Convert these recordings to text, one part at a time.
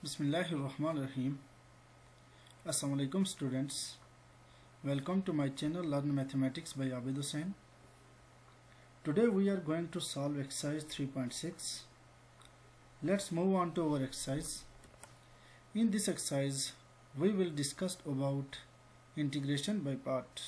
Bismillahirrahmanirrahim. Assalamu alaikum students. Welcome to my channel Learn Mathematics by Abid Hussain. Today we are going to solve exercise 3.6. Let's move on to our exercise. In this exercise we will discuss about integration by part.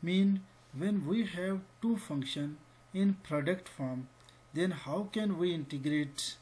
Mean when we have two functions in product form, then how can we integrate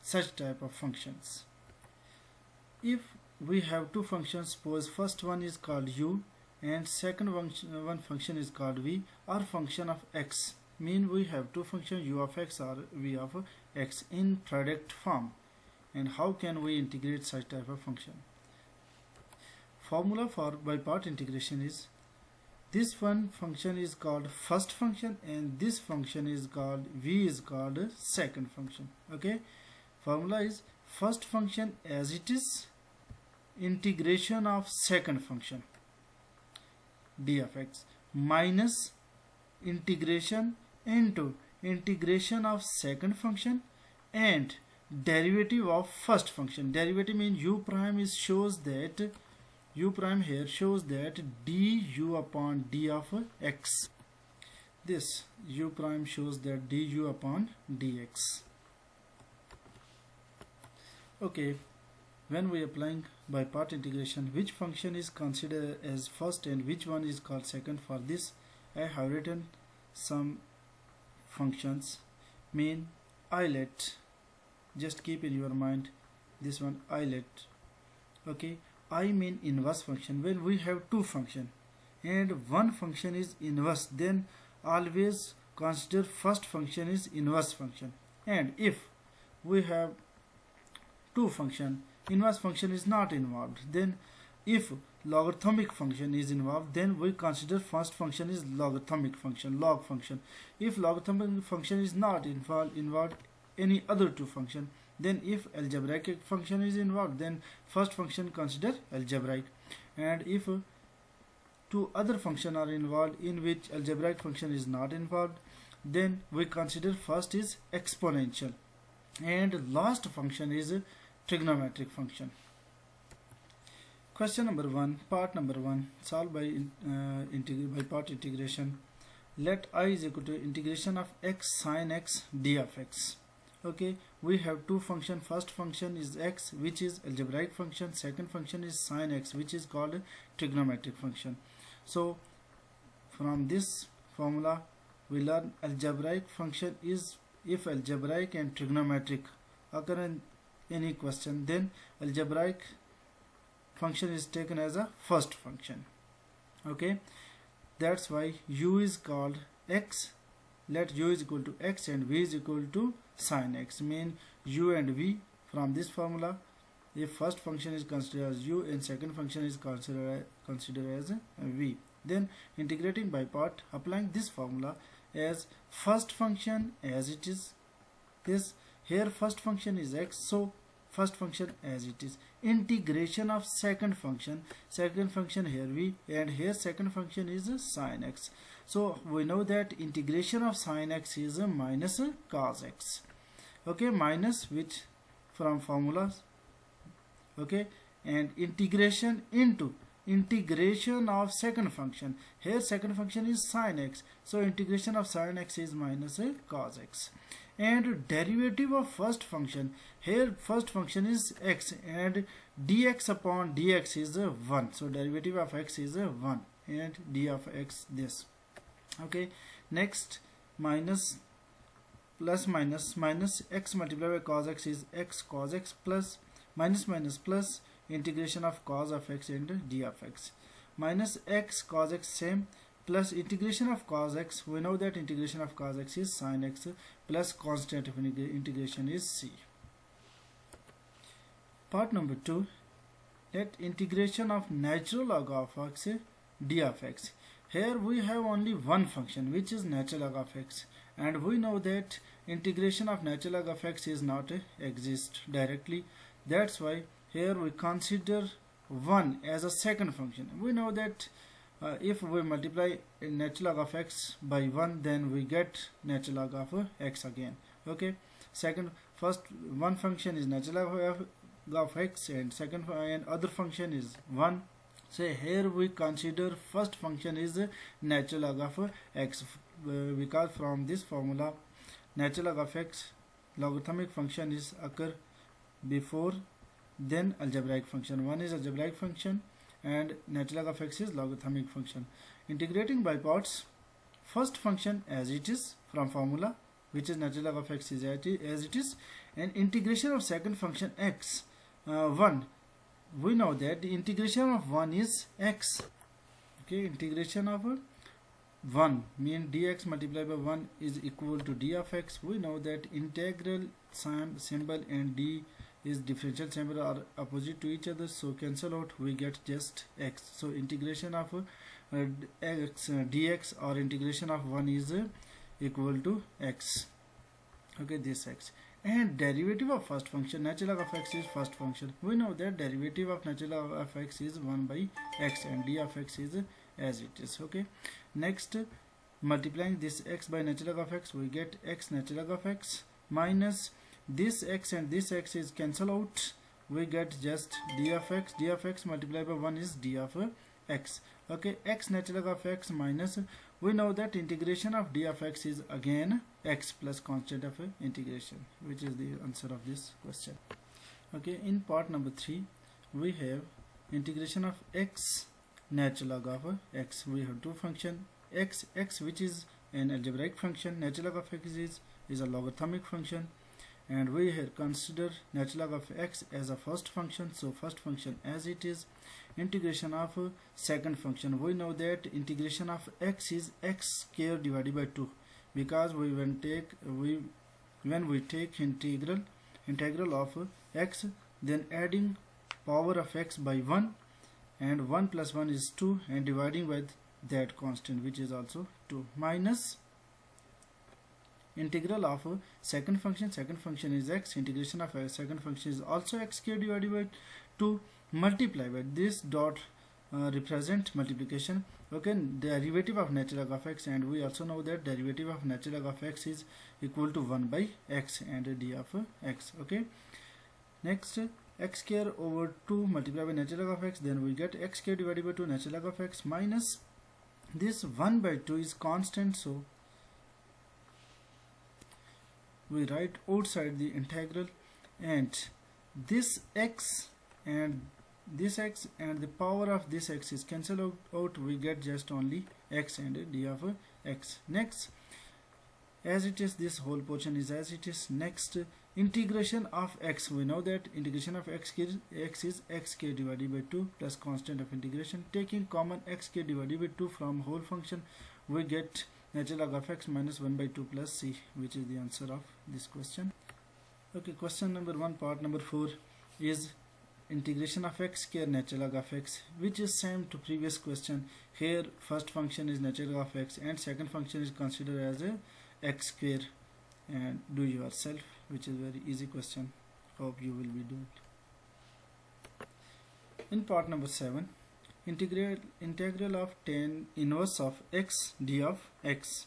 such type of functions? If we have two functions, suppose first one is called u and second one function is called v, or function of x. Mean we have two functions u of x or v of x in product form, and how can we integrate such type of function? Formula for by part integration is this one function is called first function and this function is called v is called second function. Okay, formula is first function as it is, integration of second function d of x minus integration into integration of second function and derivative of first function. Derivative means u prime is shows that u prime here shows that du upon d of x. This u prime shows that du upon dx. Okay, when we are applying by part integration, which function is considered as first and which one is called second? For this I have written some functions. Mean eyelet, just keep in your mind this one eyelet. Okay, I mean inverse function. When we have two functions and one function is inverse, then always consider first function is inverse function. And if we have two function, inverse function is not involved, then if logarithmic function is involved, then we consider first function is logarithmic function, log function. If logarithmic function is not involved any other two function, then if algebraic function is involved, then first function consider algebraic. And if two other function are involved in which algebraic function is not involved, then we consider first is exponential and last function is trigonometric function. Question number 1, part number 1, solve by part integration. Let I is equal to integration of x sin x d of x. Okay, we have two function. First function is x, which is algebraic function. Second function is sin x, which is called trigonometric function. So from this formula we learn algebraic function is if algebraic and trigonometric occur in any question, then algebraic function is taken as a first function. Okay, that's why u is called x. Let u is equal to x and v is equal to sin x. Mean u and v from this formula, if first function is considered as u and second function is considered as v, then integrating by part, applying this formula as first function as it is. This here first function is x, so first function as it is, integration of second function here v, and here second function is sin x. So we know that integration of sin x is minus cos x. Okay, minus which from formulas. Okay, and integration into integration of second function, here second function is sin x, so integration of sin x is minus cos x. And derivative of first function, here first function is x and dx upon dx is 1, so derivative of x is 1 and d of x this. Okay, next minus plus minus x multiplied by cos x is x cos x plus minus plus integration of cos of x and d of x minus x cos x same plus integration of cos x. We know that integration of cos x is sin x plus constant of integration is c. Part number 2, let integration of natural log of x d of x. Here we have only one function which is natural log of x, and we know that integration of natural log of x is not exist directly. That's why here we consider 1 as a second function. We know that if we multiply natural log of x by 1, then we get natural log of x again. Okay, first one function is natural log of of x and and other function is 1. So here we consider first function is natural log of x, because from this formula natural log of x logarithmic function is occur before then algebraic function. One is algebraic function and natural log of x is logarithmic function. Integrating by parts, first function as it is from formula, which is natural log of x is as it is, and integration of second function x 1. We know that the integration of 1 is x. Okay, integration of 1 mean dx multiplied by 1 is equal to d of x. We know that integral symbol and d is differential symbol are opposite to each other, so cancel out, we get just x. So integration of x dx or integration of 1 is equal to x. Okay, this x. And derivative of first function, natural log of x is first function. We know that derivative of natural log of x is 1 by x and d of x is as it is. Okay, next multiplying this x by natural log of x, we get x natural log of x minus this x and this x is cancel out, we get just d of x. D of x multiplied by 1 is d of x. Okay, x natural log of x minus, we know that integration of d of x is again x plus constant of integration, which is the answer of this question. Okay, in part number 3 we have integration of x natural log of x. We have two function x which is an algebraic function, natural log of x is a logarithmic function, and we have consider natural log of x as a first function, so first function as it is. Integration of second function, we know that integration of x is x square divided by 2, because when we take integral of x, then adding power of x by 1, and 1 plus 1 is 2, and dividing by that constant which is also 2, minus integral of second function is x, integration of second function is also x square divided by 2, multiply by this dot represent multiplication. Okay, derivative of natural log of x, and we also know that derivative of natural log of x is equal to 1 by x and d of x. Okay, next x square over 2 multiplied by natural log of x, then we get x square divided by 2 natural log of x minus this 1 by 2 is constant, so we write outside the integral, and this x and this x and the power of this x is cancelled out, we get just only x and d of x. Next, as it is, this whole portion is as it is. Next, integration of x, we know that integration of x is x square divided by 2 plus constant of integration. Taking common x square divided by 2 from whole function, we get natural log of x minus 1 by 2 plus c, which is the answer of this question. Okay, question number 1, part number 4 is integration of x square natural log of x, which is same to previous question. Here first function is natural log of x and second function is considered as a x square, and do yourself, which is very easy question. Hope you will be doing it. In part number 7, integral of tan inverse of x d of x.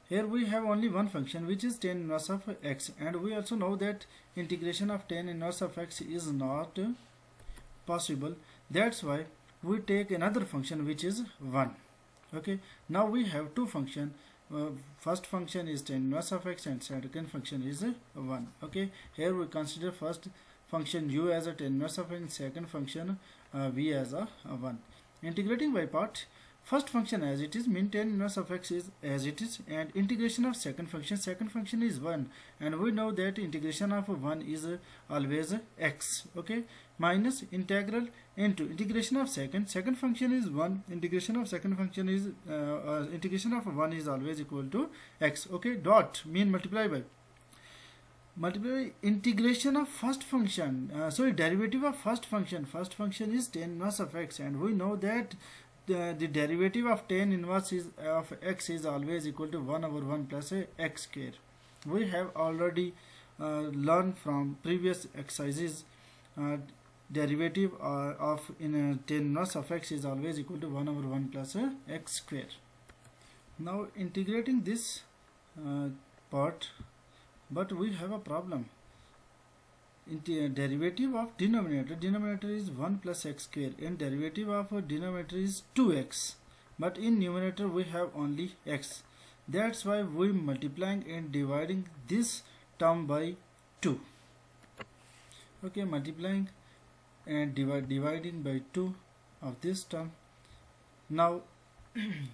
Here we have only one function, which is tan inverse of x, and we also know that integration of tan inverse of x is not possible. That's why we take another function which is 1. Okay, now we have two functions. First function is tan inverse of x and second function is 1. Okay, here we consider first function u as a tan inverse of x and second function v as a 1. Integrating by part, first function as it is mean tan inverse of x is as it is, and integration of second function is 1, and we know that integration of 1 is always x. Okay, minus integral into integration of second function is 1, integration of second function is integration of 1 is always equal to x. Okay, dot mean multiply by integration of first function, derivative of first function is tan inverse of x, and we know that the derivative of tan inverse of x is always equal to 1 over 1 plus x square. We have already learned from previous exercises derivative of tan inverse of x is always equal to 1 over 1 plus x square. Now integrating this part, but we have a problem. derivative of denominator is 1 plus x square, and derivative of denominator is 2x, but in numerator we have only x. That's why we multiplying and dividing this term by 2. Okay, multiplying and dividing by 2 of this term. Now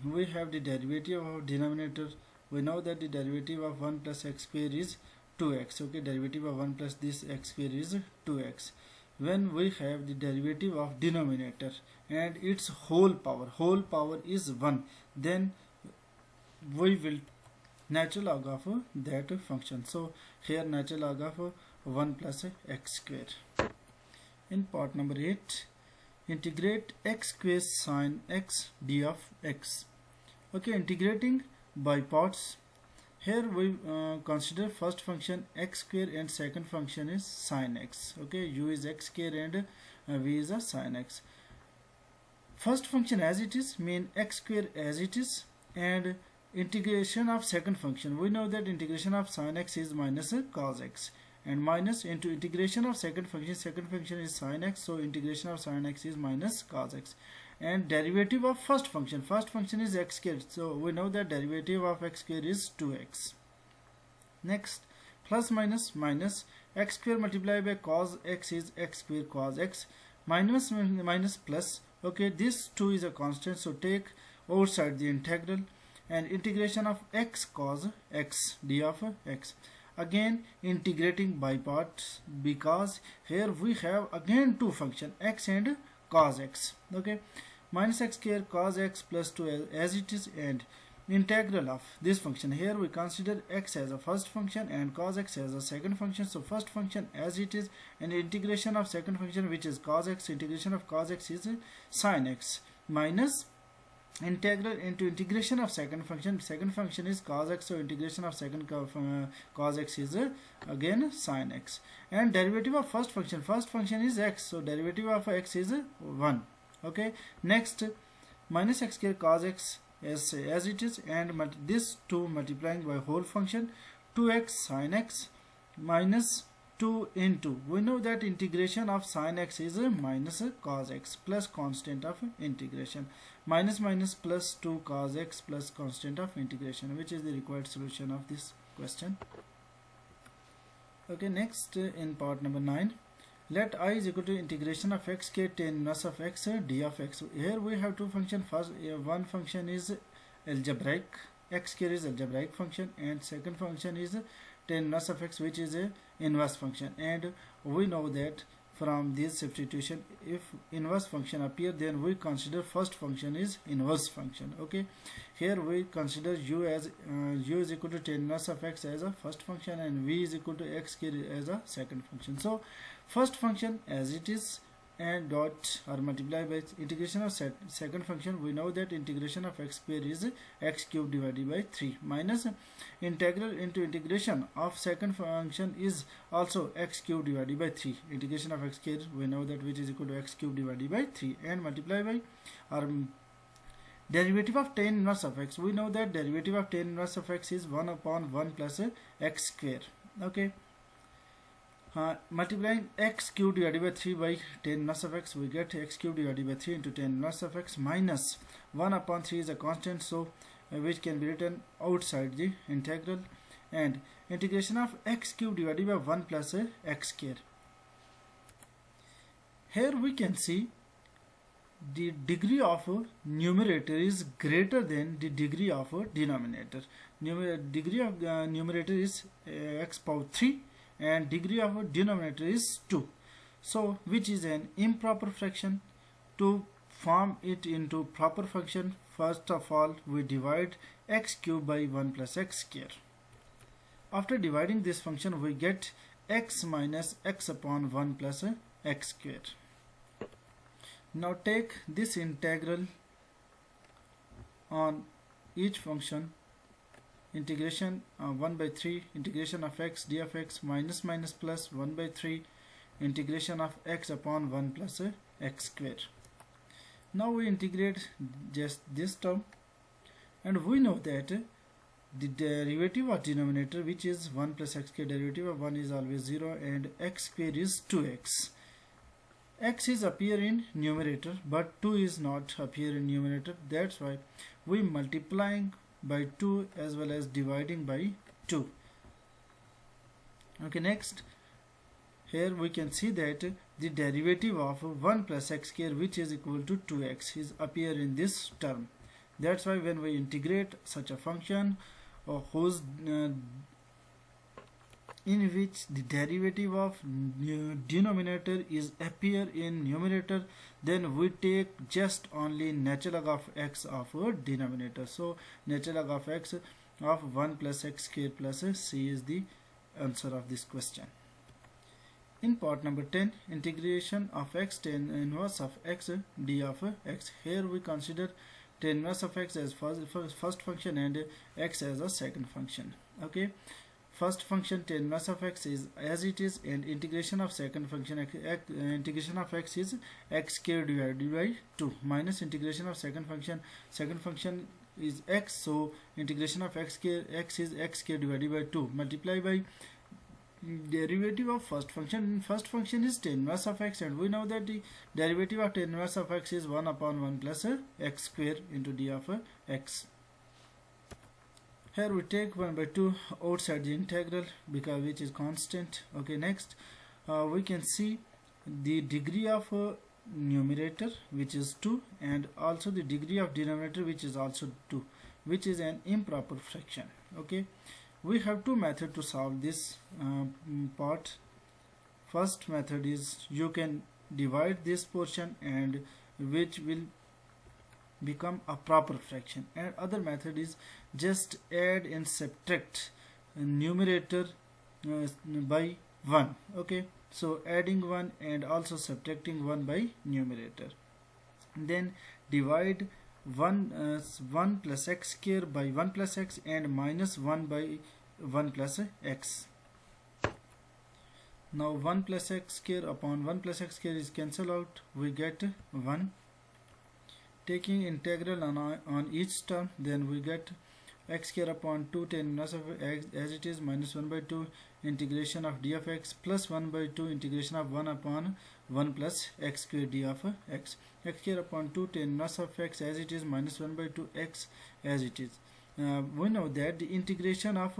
we have the derivative of denominator. We know that the derivative of 1 plus x square is 2x. Okay, derivative of 1 plus this x square is 2x. When we have the derivative of denominator and its whole power is 1, then we will natural log of that function. So here natural log of 1 plus x square. In part number 8, integrate x square sine x d of x. Okay, integrating by parts. Here we consider first function x square and second function is sine x. Okay, u is x square and v is a sine x. First function as it is, mean x square as it is, and integration of second function. We know that integration of sine x is minus cos x, and minus into integration of second function is sine x, so integration of sine x is minus cos x. And derivative of first function is x squared, so we know that derivative of x squared is 2x. Next, plus minus x square multiplied by cos x is x square cos x, minus plus. Okay, this 2 is a constant, so take outside the integral, and integration of x cos x d of x. Again integrating by parts, because here we have again two function x and cos x. Okay, minus x square cos x plus 2 as it is, and integral of this function. Here we consider x as a first function and cos x as a second function. So first function as it is, and integration of second function which is cos x, integration of cos x is sin x, minus integral into integration of second function is cos x, so integration of second cos x is again sin x. And derivative of first function is x, so derivative of x is 1. Okay, next minus x square cos x as it is, and this 2 multiplying by whole function 2x sin x minus 2 into, we know that integration of sin x is minus cos x plus constant of integration, minus plus 2 cos x plus constant of integration, which is the required solution of this question. Okay, next in part number 9, let I is equal to integration of x k tan inverse of x d of x. Here we have two functions. First one function is algebraic, x square is algebraic function, and second function is tan inverse of x, which is a inverse function. And we know that from this substitution, if inverse function appear, then we consider first function is inverse function. Okay, here we consider u as u is equal to tan inverse of x as a first function, and v is equal to x square as a second function. So first function as it is and dot or multiply by integration of second function. We know that integration of x square is x cube divided by 3, minus integral into integration of second function is also x cube divided by 3. Integration of x square, we know that, which is equal to x cube divided by 3, and multiply by our derivative of tan inverse of x. We know that derivative of tan inverse of x is 1 upon 1 plus x square. Okay, multiplying x cube divided by 3 by tan inverse of x, we get x cube divided by 3 into tan inverse of x, minus 1 upon 3 is a constant, so which can be written outside the integral, and integration of x cube divided by 1 plus x square. Here we can see the degree of numerator is greater than the degree of denominator. Degree of numerator is x power 3, and degree of denominator is 2, so which is an improper fraction. To form it into proper function, first of all we divide x cube by 1 plus x square. After dividing this function, we get x minus x upon 1 plus x square. Now take this integral on each function. Integration 1 by 3 integration of x d of x, minus plus 1 by 3 integration of x upon 1 plus x square. Now we integrate just this term, and we know that the derivative of denominator, which is 1 plus x square, derivative of 1 is always 0 and x square is 2x. X is appear in numerator but 2 is not appear in numerator. That's why we multiplying by 2 as well as dividing by 2. Okay, next here we can see that the derivative of 1 plus x square, which is equal to 2x, is appear in this term. That's why when we integrate such a function whose in which the derivative of denominator is appear in numerator, then we take just only natural log of x of a denominator. So natural log of x of 1 plus x square plus c is the answer of this question. In part number 10, integration of x tan inverse of x d of x. Here we consider tan inverse of x as first function and x as a second function. Okay, first function tan inverse of x is as it is, and integration of second function integration of x is x square divided by 2 minus integration of second function is x, so integration of x is x square divided by 2 multiply by derivative of first function is tan inverse of x, and we know that the derivative of tan inverse of x is 1 upon 1 plus x square into d of x. Here we take 1 by 2 outside the integral because which is constant. Okay, next we can see the degree of numerator, which is 2, and also the degree of denominator, which is also 2, which is an improper fraction. Okay, we have two methods to solve this part. First method is you can divide this portion and which will become a proper fraction, and other method is just add and subtract numerator by 1. Okay, so adding 1 and also subtracting 1 by numerator, then divide 1 plus x square by 1 plus x and minus 1 by 1 plus x. Now 1 plus x square upon 1 plus x square is cancelled out, we get 1. Taking integral on each term, then we get x square upon 2 tan inverse of x as it is minus 1 by 2 integration of d of x plus 1 by 2 integration of 1 upon 1 plus x square d of x. X square upon 2 tan inverse of x as it is minus 1 by 2 x as it is. We know that the integration of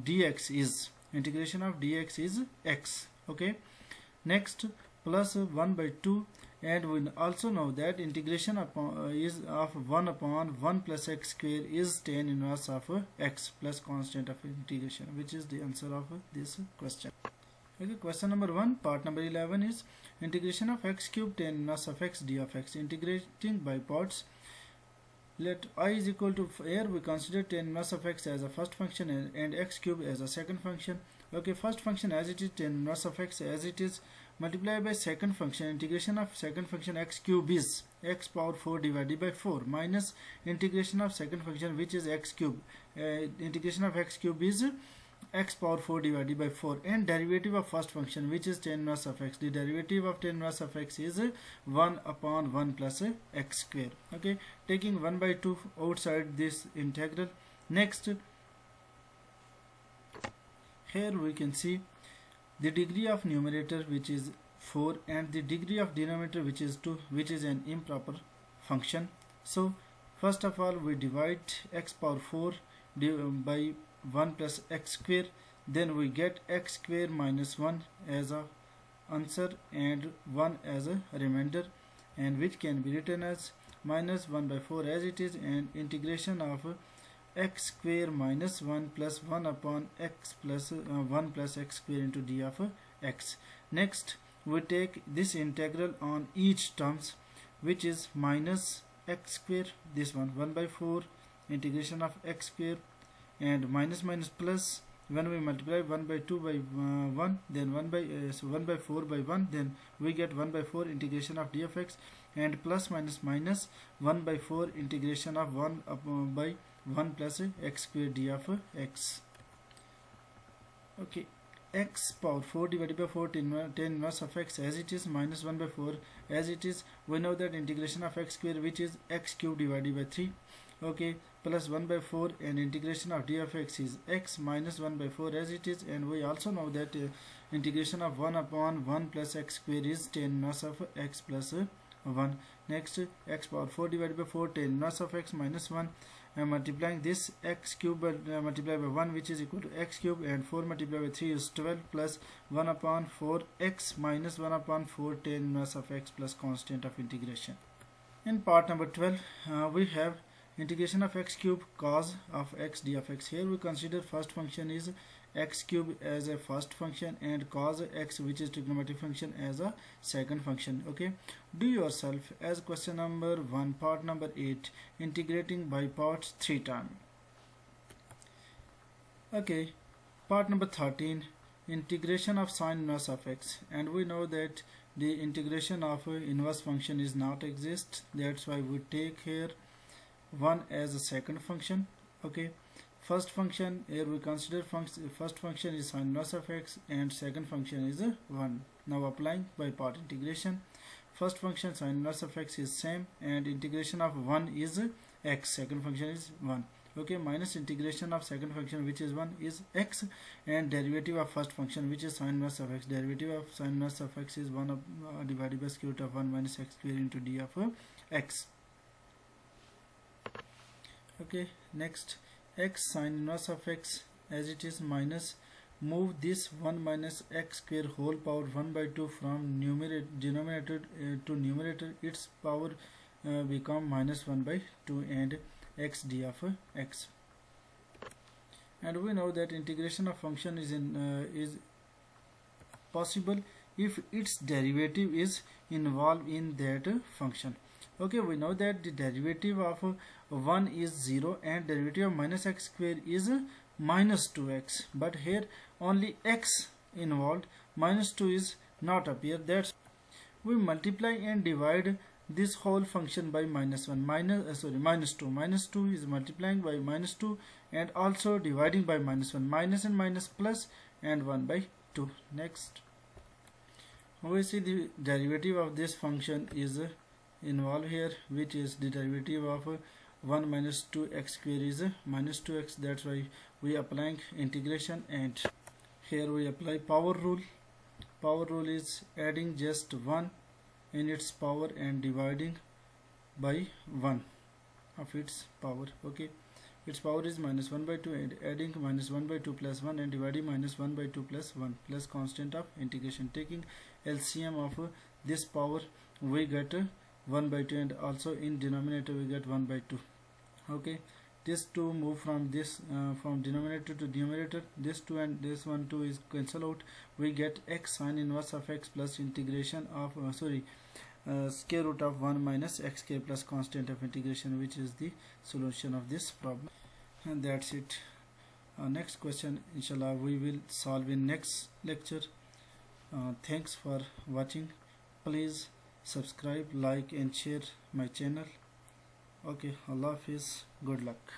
dx is x. Okay, next plus 1 by 2, and we also know that integration upon is of 1 upon 1 plus x square is tan inverse of x plus constant of integration, which is the answer of this question. Okay, question number 1, part number 11 is integration of x cube tan inverse of x d of x. Integrating by parts. Let I is equal to, here we consider tan inverse of x as a first function and x cube as a second function. Okay, first function as it is, tan inverse of x as it is, multiplied by second function. Integration of second function x cube is x power 4 divided by 4 minus integration of second function, which is x cube. Integration of x cube is x power 4 divided by 4, and derivative of first function, which is tan inverse of x. The derivative of tan inverse of x is 1 upon 1 plus x square. Okay, taking 1 by 2 outside this integral. Next, here we can see the degree of numerator, which is 4, and the degree of denominator, which is 2, which is an improper function. So first of all we divide x power 4 by 1 plus x square, then we get x square minus 1 as a answer and 1 as a remainder, and which can be written as minus 1 by 4 as it is, and integration of x square minus 1 plus 1 upon x plus 1 plus x square into d of x. Next we take this integral on each terms, which is minus x square, this one 1 by 4 integration of x square, and minus minus plus, when we multiply 1 by 2 by 1, then 1 by 4 by 1, then we get 1 by 4 integration of d of x, and plus minus minus 1 by 4 integration of 1 by 1 plus x square d of x. Okay, x power 4 divided by 4 tan inverse of x as it is minus 1 by 4 as it is. We know that integration of x square, which is x cube divided by 3, okay, plus 1 by 4, and integration of d of x is x minus 1 by 4 as it is. And we also know that integration of 1 upon 1 plus x square is 10 inverse of x plus 1. Next, x power 4 divided by 4, 10 inverse of x minus 1. And multiplying this x cube multiplied by 1, which is equal to x cube, and 4 multiplied by 3 is 12 plus 1 upon 4 x minus 1 upon 4, 10 inverse of x plus constant of integration. In part number 12, we have integration of x cube cos of x d of x. Here we consider first function is x cube as a first function and cos x, which is trigonometric function, as a second function. Okay, do yourself as question number 1, part number 8, integrating by parts 3 times. Okay, part number 13, integration of sine inverse of x. And we know that the integration of inverse function is not exist, that's why we take here 1 as a second function. Okay, first function, here we consider first function is sine inverse of x and second function is 1. Now applying by part integration, first function sine inverse of x is same, and integration of 1 is x, second function is 1. Okay, minus integration of second function, which is 1, is x, and derivative of first function, which is sine inverse of x. Derivative of sine inverse of x is 1 divided by square root of 1 minus x square into d of x. Okay, next, x sine inverse of x as it is minus, move this 1 minus x square whole power 1 by 2 from denominator to numerator, its power become minus 1 by 2, and x d of x. And we know that integration of function is possible if its derivative is involved in that function. Okay, we know that the derivative of 1 is 0 and derivative of minus x square is minus 2x, but here only x involved, minus 2 is not appear. That's we multiply and divide this whole function by minus 1, minus 2. Minus 2 is multiplying by minus 2 and also dividing by minus 1. Minus and minus plus, and 1 by 2. Next, we see the derivative of this function is involved here, which is the derivative of 1 minus 2x square is minus 2x. That's why we applying integration, and here we apply power rule. Power rule is adding just 1 in its power and dividing by 1 of its power. Okay, its power is minus 1 by 2, and adding minus 1 by 2 plus 1 and dividing minus 1 by 2 plus 1 plus constant of integration. Taking LCM of this power, we get 1 by 2, and also in denominator we get 1 by 2. Okay, this 2 move from this from denominator to numerator, this 2 and this 1 2 is cancel out. We get x sine inverse of x plus integration of square root of 1 minus x k plus constant of integration, which is the solution of this problem. And that's it. Next question inshallah we will solve in next lecture. Thanks for watching. Please subscribe, like and share my channel. Okay, Allah Hafiz, good luck.